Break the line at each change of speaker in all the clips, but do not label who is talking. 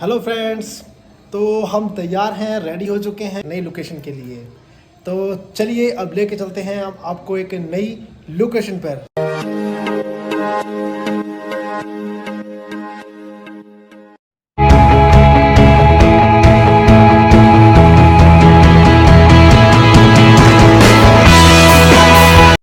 Hello friends. तो हम तैयार हैं, रेडी हो चुके हैं नई लोकेशन के लिए। तो चलिए अब लेके चलते हैं हम आपको एक नई लोकेशन पर।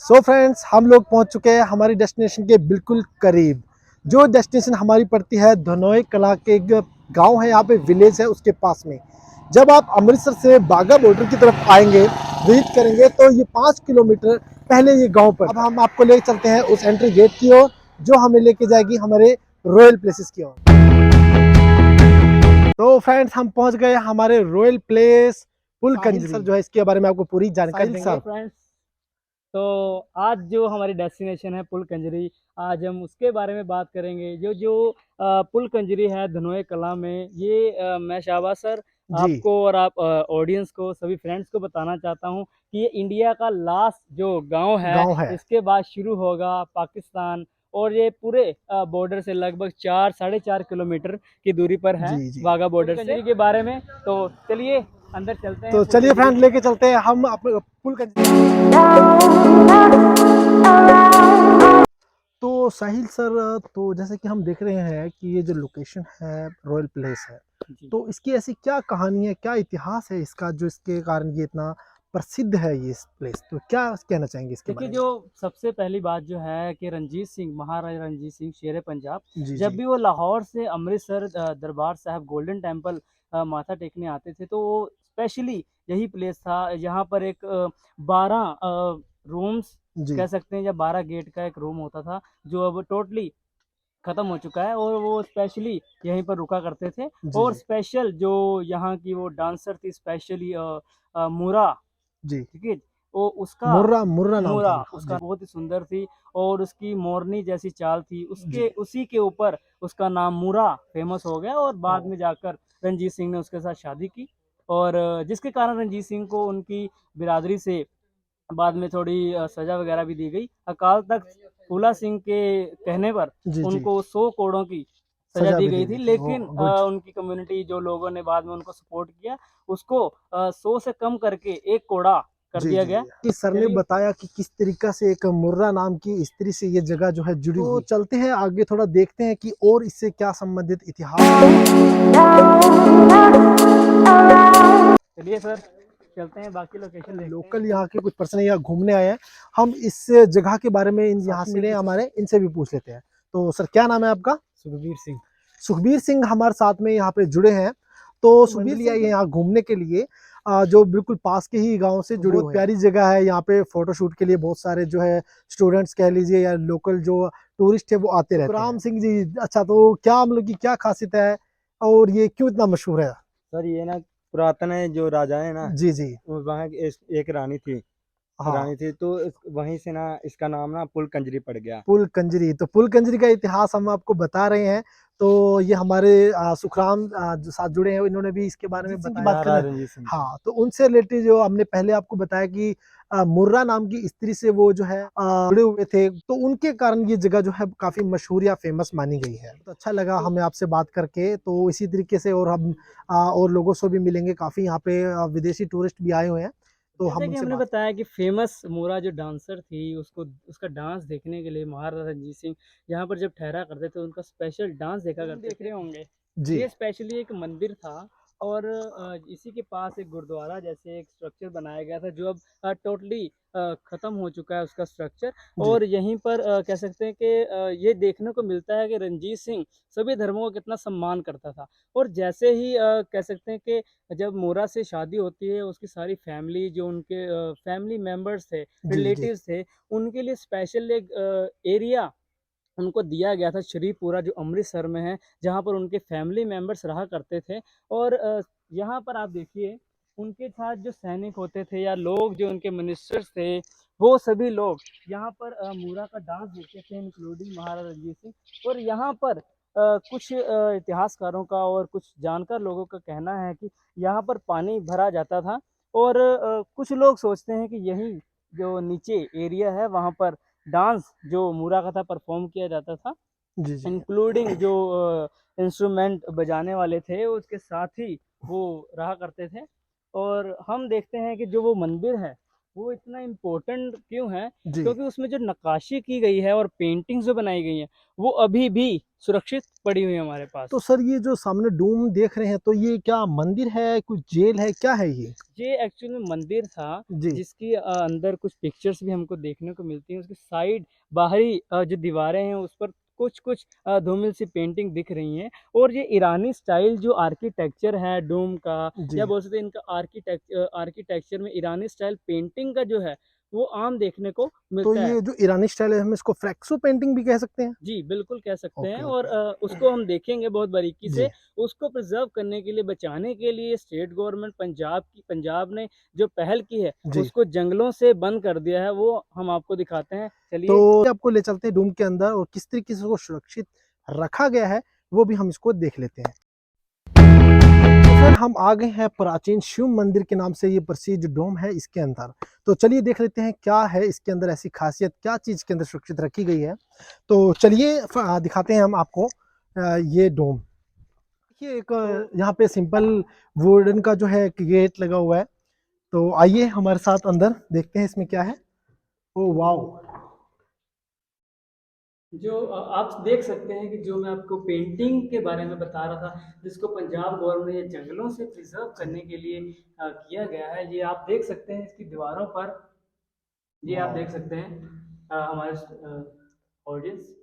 सो फ्रेंड्स, हम लोग पहुंच चुके हैं हमारी डेस्टिनेशन के बिल्कुल करीब। जो डेस्टिनेशन हमारी पड़ती है धनोई कला के एक गांव है, यहाँ पे विलेज है, उसके पास में। जब आप अमृतसर से बाघा बॉर्डर की तरफ आएंगे, विजिट करेंगे, तो ये 5 किलोमीटर पहले ये गांव पर। अब हम आपको ले चलते हैं उस एंट्री गेट की ओर, जो हमें लेके जाएगी हमारे रॉयल प्लेसेस की ओर। तो फ्रेंड्स, हम पहुंच गए हमारे रॉयल प्लेस पुलकंजरी। सर जो है इसके बारे में आपको पूरी जानकारी देंगे।
फ्रेंड्स, तो आज जो हमारी डेस्टिनेशन है पुल कंजरी, आज हम उसके बारे में बात करेंगे। जो जो पुल कंजरी है धनोए कला में, ये मैं शाहबाज सर
जी
आपको और आप ऑडियंस को, सभी फ्रेंड्स को बताना चाहता हूँ कि ये इंडिया का लास्ट जो गांव है।
गांव है।
इसके बाद शुरू होगा पाकिस्तान, और ये पूरे बॉर्डर से लगभग 4-4.5 किलोमीटर की दूरी पर है,
जी जी।
वाघा बॉर्डर से। के बारे में तो चलिए अंदर चलते हैं।
तो चलिए फ्रेंड, लेके चलते हैं हम अपने पुलकंजरी। तो साहिल सर, तो जैसे कि हम देख रहे हैं कि ये जो लोकेशन है रॉयल प्लेस है,
जी।
तो इसकी ऐसी क्या कहानी है, क्या इतिहास है इसका, जो इसके कारण ये इतना प्रसिद्ध है ये प्लेस? तो क्या कहना चाहेंगे इसके
देखिए,
बारे में?
जो सबसे पहली बात जो है कि रंजीत सिंह, महाराजा रंजीत सिंह शेर पंजाब,
जी
जब
जी
भी वो लाहौर से अमृतसर दरबार साहब गोल्डन टेम्पल माथा टेकने आते थे, तो वो स्पेशली यही प्लेस था। यहाँ पर एक 12 रूम्स
जी
कह सकते हैं, या 12 गेट का एक रूम होता था, जो अब टोटली ख़त्म हो चुका है, और वो स्पेशली यहीं पर रुका करते थे।
जी
और
जी
स्पेशल जो यहाँ की वो डांसर थी, स्पेशली मूरा,
जी।
ठीक है, वो उसका
मुर्रा मुर्रा नाम था
मोरा
उनका।
उसका
जी
बहुत ही सुंदर थी, और उसकी मोरनी जैसी चाल थी,
जी।
उसके उसी के ऊपर उसका नाम मूरा फेमस हो गया, और
ओ,
बाद में जाकर रंजीत सिंह ने उसके साथ शादी की। और जिसके कारण रंजीत सिंह को उनकी बिरादरी से बाद में थोड़ी सजा वगैरह भी दी गई। अकाल तख्त फूला सिंह के कहने पर
जी जी।
उनको 100 करोड़ की सजा
सजा
दी
भी दे
गई
दी
थी,
थी। ओ
लेकिन
गुड।
उनकी कम्युनिटी, जो लोगों ने बाद में उनको सपोर्ट किया, उसको 100 से कम करके 1 करोड़ कर
जी
दिया
जी
गया।
जी। कि सर ने
चलिए,
बताया कि किस तरीका से एक मुर्रा नाम की स्त्री से ये जगह जो है जुड़ी हुई। तो चलते हैं आगे, थोड़ा देखते हैं कि और इससे क्या संबंधित इतिहास।
चलिए सर, चलते हैं, बाकी लोकेशन देखते हैं।
लोकल यहाँ के कुछ पर्सन यहाँ घूमने आए हैं, हम इस जगह के बारे में यहाँ से मिले हमारे, इनसे भी पूछ लेते हैं। तो सर, क्या नाम है आपका?
सुखबीर सिंह।
सुखबीर सिंह हमारे साथ में यहाँ पे जुड़े हैं। तो सुखबीर सिंह यहाँ घूमने के लिए, जो बिल्कुल पास के ही गांव से जुड़े हुए हैं। प्यारी जगह है, यहाँ पे फोटोशूट के लिए बहुत सारे जो है स्टूडेंट्स कह लीजिए या लोकल जो टूरिस्ट है वो आते रहते हैं। राम सिंह जी, अच्छा, तो क्या मतलब की क्या खासियत है और ये क्यों इतना मशहूर है?
सर ये ना पुरातन है, जो राजा है ना,
जी जी।
वो वहाँ की एक रानी थी।
हाँ,
रानी थी तो वहीं से ना इसका नाम ना पुल कंजरी पड़ गया।
पुल कंजरी। तो पुल कंजरी का इतिहास हम आपको बता रहे हैं। तो ये हमारे सुखराम जो साथ जुड़े हैं, इन्होंने भी इसके बारे में बताया। बात
महाराजा
करें,
रंजीत सिंह।
हाँ, तो उनसे रिलेटेड जो हमने पहले आपको बताया कि मुर्रा नाम की स्त्री से वो जो है जुड़े हुए थे, तो उनके कारण ये जगह जो है काफी मशहूर या फेमस मानी गई है। तो अच्छा लगा हमें आपसे बात करके। तो इसी तरीके से और हम और लोगों से भी मिलेंगे। काफी यहाँ पे विदेशी टूरिस्ट भी आए हुए हैं, तो हम
जैसे कि
उनसे
हमने
बात।
बताया कि फेमस मोरा जो डांसर थी, उसको उसका डांस देखने के लिए महाराजा रंजीत सिंह यहाँ पर जब ठहरा करते थे, उनका स्पेशल डांस देखा करते देख रहे होंगे।
जी
ये स्पेशली एक मंदिर था, और इसी के पास एक गुरुद्वारा जैसे एक स्ट्रक्चर बनाया गया था, जो अब टोटली ख़त्म हो चुका है उसका स्ट्रक्चर।
जी
और यहीं पर कह सकते हैं कि ये देखने को मिलता है कि रंजीत सिंह सभी धर्मों का कितना सम्मान करता था। और जैसे ही कह सकते हैं कि जब मोरा से शादी होती है, उसकी सारी फैमिली, जो उनके फैमिली मेंबर्स थे,
जी जी।
रिलेटिव्स थे, उनके लिए स्पेशल एक एरिया उनको दिया गया था, शरीफपुरा, जो अमृतसर में है, जहाँ पर उनके फैमिली मेंबर्स रहा करते थे। और यहाँ पर आप देखिए, उनके साथ जो सैनिक होते थे या लोग जो उनके मिनिस्टर्स थे, वो सभी लोग यहाँ पर मूरा का डांस देखते थे, इंक्लूडिंग महाराजा रंजीत सिंह। और यहाँ पर कुछ इतिहासकारों का और कुछ जानकार लोगों का कहना है कि यहाँ पर पानी भरा जाता था, और कुछ लोग सोचते हैं कि यही जो नीचे एरिया है, वहाँ पर डांस जो मूरा का था परफॉर्म किया जाता था,
जी जी।
इंक्लूडिंग जो इंस्ट्रूमेंट बजाने वाले थे, उसके साथ ही वो रहा करते थे। और हम देखते हैं कि जो वो मंदिर है, वो इतना इम्पोर्टेंट क्यों है?
जी।
क्योंकि उसमें जो नक्काशी की गई है और पेंटिंग्स जो बनाई गई हैं, वो अभी भी सुरक्षित पड़ी हुई है हमारे पास।
तो सर ये जो सामने डोम देख रहे हैं तो ये क्या मंदिर है, कुछ जेल है, क्या है ये?
ये एक्चुअल में मंदिर था,
जी।
जिसकी अंदर कुछ पिक्चर्स भी हमको देखने को मिलती हैं। उसकी साइड बाहरी जो दीवारें हैं, उस पर कुछ-कुछ धूमिल सी पेंटिंग दिख रही हैं। और ये ईरानी स्टाइल जो आर्किटेक्चर है डोम का,
जी।
या बोल सकते हैं इनका आर्किटेक्चर में ईरानी स्टाइल पेंटिंग का जो है, वो आम देखने को
तो
मिलता है।
ये जो ईरानी स्टाइल है हम इसको फ्रेक्सो पेंटिंग भी कह सकते हैं?
जी, बिल्कुल कह सकते हैं।
ओके,
और
ओके।
उसको हम देखेंगे बहुत बारीकी
जी।
से। उसको प्रिज़र्व करने के लिए, बचाने के लिए स्टेट गवर्नमेंट पंजाब ने जो पहल की है,
जी।
उसको जंगलों से बंद कर दिया है, वो हम आपको दिखाते हैं।
तो
चलिए।
आपको ले चलते हैं डोम के अंदर और किस तरीके से उसको सुरक्षित रखा गया है, वो भी हम इसको देख लेते हैं। तो फिर हम आ गए हैं प्राचीन शिव मंदिर के नाम से ये प्रसिद्ध डोम है इसके अंदर। तो चलिए देख लेते हैं क्या है इसके अंदर ऐसी खासियत, क्या चीज़ के अंदर सुरक्षित रखी गई है। तो चलिए दिखाते हैं हम आपको ये डोम। देखिए एक यहाँ पे सिंपल वुडन का जो है एक गेट लगा हुआ है। तो आइए हमारे साथ अंदर देखते हैं इसमें क्या है। Oh wow!
जो आप देख सकते हैं कि जो मैं आपको पेंटिंग के बारे में बता रहा था, जिसको पंजाब गवर्नमेंट ने जंगलों से प्रिज़र्व करने के लिए किया गया है, ये आप देख सकते हैं इसकी दीवारों पर। ये आप
वाओ!
देख सकते हैं हमारे ऑडियंस।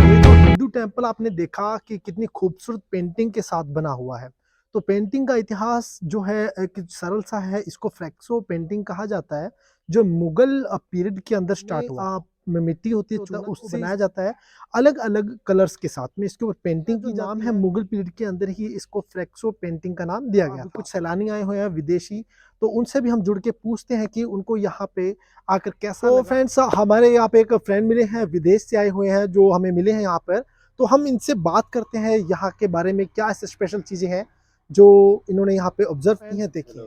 ये जो हिंदू टेम्पल आपने देखा कि कितनी खूबसूरत पेंटिंग के साथ बना हुआ है। तो पेंटिंग का इतिहास जो है एक सरल सा है, इसको फ्रेक्सो पेंटिंग कहा जाता है, जो मुगल पीरियड के अंदर स्टार्ट हुआ। में मिट्टी होती है, उससे बनाया जाता है अलग-अलग कलर्स के साथ में। इसके ऊपर पेंटिंग की नाम है, मुगल पीरियड के अंदर ही इसको फ्रेक्सो पेंटिंग का नाम दिया गया था। कुछ सैलानी आए हुए हैं विदेशी, तो उनसे भी हम जुड़ के पूछते हैं कि उनको यहाँ पे आकर कैसा लगा। फ्रेंड्स हमारे यहाँ पे एक फ्रेंड मिले हैं, विदेश से आए हुए हैं जो हमें मिले हैं यहाँ पर। तो हम इनसे बात करते हैं यहाँ के बारे में, क्या ऐसे स्पेशल चीज़ें हैं जो इन्होंने यहाँ पे ऑब्जर्व की हैं। देखिए,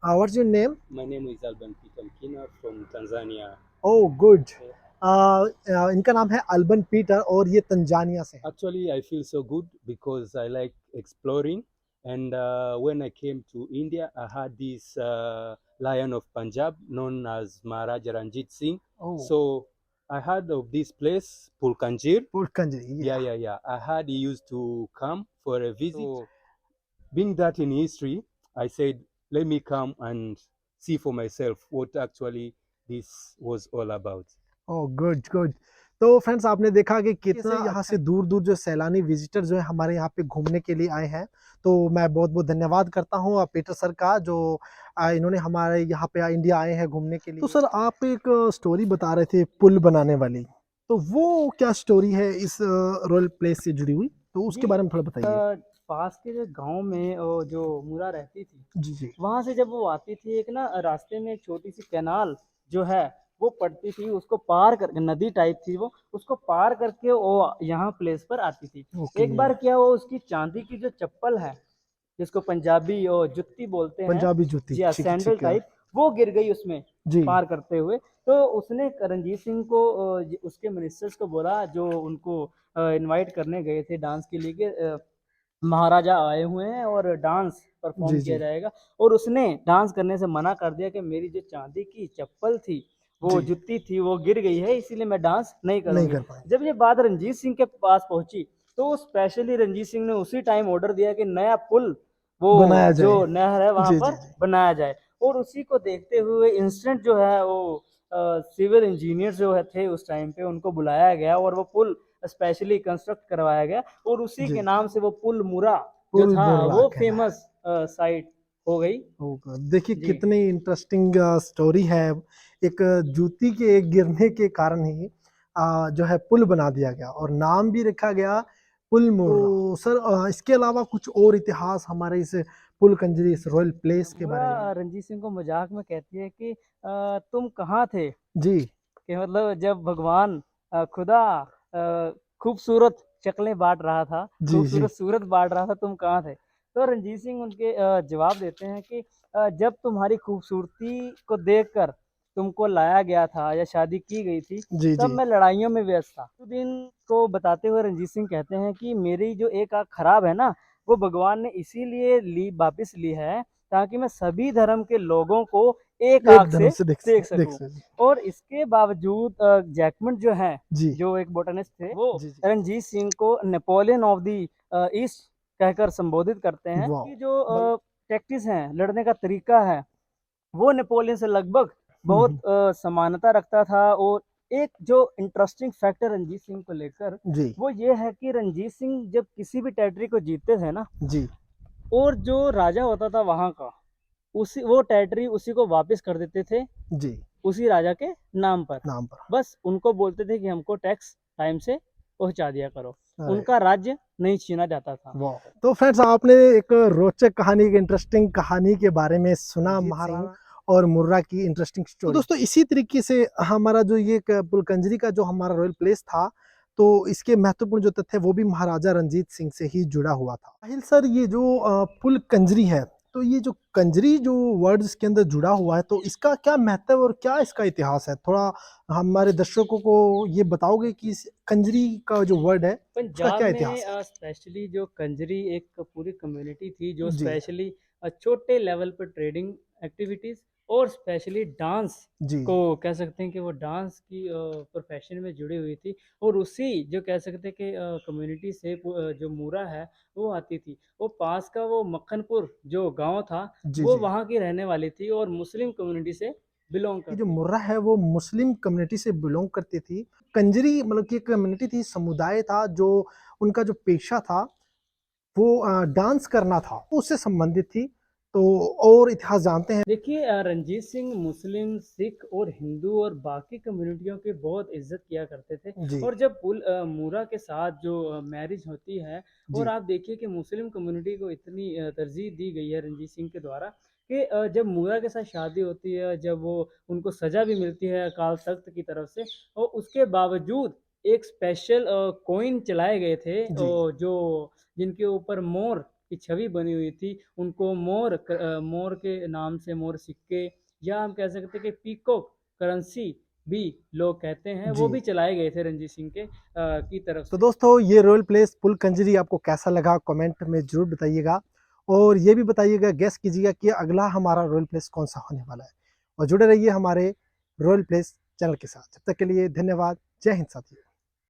what's your name?
My name is Alban Peter Mkina from Tanzania.
Oh good. इनका नाम है अल्बन पीटर और ये तंजानिया से हैं।
Actually, I feel so good because I like exploring. And when I came to India, I had this lion of Punjab known as Maharaja Ranjit Singh.
Oh
So I heard of this place, Pulkanjir.
पुलकंजरी।
Yeah. I heard he used to come for a visit. So, being that in history, I said, let me come and see for myself what actually this was all about.
Oh good good. तो friends आपने देखा कि कितना यहाँ से दूर दूर जो सैलानी विजिटर जो है हमारे यहाँ पे घूमने के लिए आए हैं। तो मैं बहुत बहुत धन्यवाद करता हूँ पीटर सर का, जो इन्होंने हमारे यहाँ पे इंडिया आए हैं घूमने के लिए। तो सर आप एक स्टोरी बता रहे थे पुल बनाने वाली, तो वो क्या स्टोरी है इस रॉयल प्लेस से जुड़ी हुई, तो उसके
जी,
बारे में थोड़ा बताइए।
पास के जो गांव में जो मुरा रहती थी,
जी जी।
वहां से जब वो आती थी, एक ना रास्ते में एक छोटी सी कैनाल जो है वो पड़ती थी, उसको पार कर, नदी टाइप थी वो, उसको पार करके वो यहाँ प्लेस पर आती थी।
ओके।
एक बार क्या हुआ, उसकी चांदी की जो चप्पल है, जिसको पंजाबी और जुत्ती बोलते हैं,
पंजाबी जूती,
जी हाँ,
ठीक है
सैंडल
ठीक है।
टाइप, वो गिर गई उसमें
जी
पार करते हुए। तो उसने रणजीत सिंह को उसके मिनिस्टर्स को बोला, जो उनको इनवाइट करने गए थे डांस के लिए, कि महाराजा आए हुए हैं और डांस परफॉर्म
जी
किया
जी
जाएगा। और उसने डांस करने से मना कर दिया कि मेरी जो चांदी की चप्पल थी, वो
जी।
जुत्ती थी, वो गिर गई है, इसीलिए मैं डांस नहीं
नहीं
करूंगी।
कर पाए।
जब ये बात रंजीत सिंह के पास पहुंची, तो स्पेशली रंजीत सिंह ने उसी टाइम ऑर्डर दिया कि नया पुल, वो
बनाया
जो
जाए।
नहर है वहां
जी
पर
जी जी।
बनाया जाए। और उसी को देखते हुए इंस्टेंट जो है वो सिविल इंजीनियर जो है थे उस टाइम पे, उनको बुलाया गया और वो पुल स्पेशली कंस्ट्रक्ट करवाया गया। और उसी
जी।
के नाम से वो पुल मुरा जो
पुल
था,
मुर्रा
वो
कहलाता
फेमस साइट हो गई।
होगा। देखिए
जी।
कितनी इंटरेस्टिंग स्टोरी है। एक जूती के गिरने के कारण ही जो है पुल बना दिया गया और नाम भी रखा गया पुल मुर्रा। तो सर इसके अलावा कुछ और इतिहास हमारे इस पुल कंजरी, इस रॉयल प्लेस के बारे
मुरा
में?
रंजीत सिंह को मजाक में कहती है कि तुम कहाँ थे,
जी
कि मतलब जब भगवान खुदा खूबसूरत शक्लें बांट रहा था,
जी जी।
खूबसूरत सूरत बांट रहा था, तुम कहाँ थे? तो रंजीत सिंह उनके जवाब देते हैं कि जब तुम्हारी खूबसूरती को देखकर तुमको लाया गया था या शादी की गई थी,
जी
तब
जी
मैं लड़ाइयों में व्यस्त था। दिन को बताते हुए रणजीत सिंह कहते हैं कि मेरी जो एक आँख खराब है ना, वो भगवान ने इसीलिए ली वापस ली है, ताकि मैं सभी धर्म के लोगों को एक
एक
आँख
धर्म
से
से
देख
देख
सकूँ।
सके।
और इसके बावजूद जैकमेंट जो हैं,
जी
जो एक बोटनिस्ट थे, वो
जी जी
रणजीत सिंह को नेपोलियन ऑफ द ईस्ट कहकर संबोधित करते हैं
वाह
कि जो टैक्टिस हैं, लड़ने का तरीका है, वो नेपोलियन से लगभग बहुत
हम्म,
समानता रखता था। और एक जो इंटरेस्टिंग फैक्टर रंजीत सिंह को लेकर,
जी
वो ये है कि रंजीत सिंह जब किसी भी टेरिटरी को जीतते थे ना,
जी
और जो राजा होता था वहाँ का, उसी वो टेरिटरी उसी को वापस कर देते थे,
जी
उसी राजा के नाम पर।
नाम पर।
बस उनको बोलते थे कि हमको टैक्स टाइम से पहुँचा दिया करो।
अरे
उनका राज्य नहीं छीना जाता था।
वाह। तो फ्रेंड्स आपने एक रोचक कहानी, एक इंटरेस्टिंग कहानी के बारे में सुना,
रंजीत
महाराणा
सिंह
और मुर्रा की इंटरेस्टिंग
तो
स्टोरी। तो दोस्तों इसी तरीके से हमारा जो ये पुलकंजरी का जो हमारा रॉयल प्लेस था, तो इसके महत्वपूर्ण जो तथ्य है वो भी महाराजा रंजीत सिंह से ही जुड़ा हुआ था। साहिल सर, ये जो पुलकंजरी है, तो ये जो कंजरी जो वर्ड इसके अंदर जुड़ा हुआ है, तो इसका क्या महत्व और क्या इसका इतिहास है? थोड़ा हमारे दर्शकों को ये बताओगे कि इस कंजरी का जो वर्ड है उसका
पंजाब
क्या
में
इतिहास है?
स्पेशली जो कंजरी एक पूरी कम्युनिटी थी, जो
जी
स्पेशली छोटे लेवल पर ट्रेडिंग एक्टिविटीज़ और स्पेशली डांस
जी
को कह सकते हैं कि वो डांस की प्रोफेशन में जुड़ी हुई थी। और उसी जो कह सकते हैं कि कम्युनिटी से जो मूरा है वो आती थी। वो पास का वो मक्खनपुर जो गांव था,
जी
वो
जी।
वहाँ की रहने वाली थी और मुस्लिम कम्युनिटी से बिलोंग
ये जो
करती थी।
मुर्रा है वो मुस्लिम कम्युनिटी से बिलोंग करती थी। कंजरी मतलब कि एक कम्युनिटी थी, समुदाय था, जो उनका जो पेशा था वो डांस करना था, उससे संबंधित थी। तो और इतिहास जानते हैं।
देखिए रंजीत सिंह मुस्लिम, सिख और हिंदू और बाकी कम्युनिटियों की बहुत इज्जत किया करते थे।
जी
और जब मूरा के साथ जो मैरिज होती है, और
जी
आप देखिए कि मुस्लिम कम्युनिटी को इतनी तरजीह दी गई है रंजीत सिंह के द्वारा, कि जब मूरा के साथ शादी होती है, जब वो उनको सज़ा भी मिलती है अकाल तख्त की तरफ से, और उसके बावजूद एक स्पेशल कॉइन चलाए गए थे,
जी
जो जिनके ऊपर मोर की छवि बनी हुई थी। उनको मोर के नाम से मोर सिक्के, या हम कह सकते हैं कि पीकॉक करेंसी भी लोग कहते हैं,
जी।
वो भी चलाए गए थे रंजीत सिंह के की तरफ
तो
से।
दोस्तों ये रॉयल प्लेस पुल कंजरी आपको कैसा लगा, कमेंट में जरूर बताइएगा। और ये भी बताइएगा, गेस कीजिएगा कि अगला हमारा रॉयल प्लेस कौन सा होने वाला है। और जुड़े रहिए हमारे रॉयल प्लेस चैनल के साथ। जब तक के लिए धन्यवाद। जय हिंद साथियों।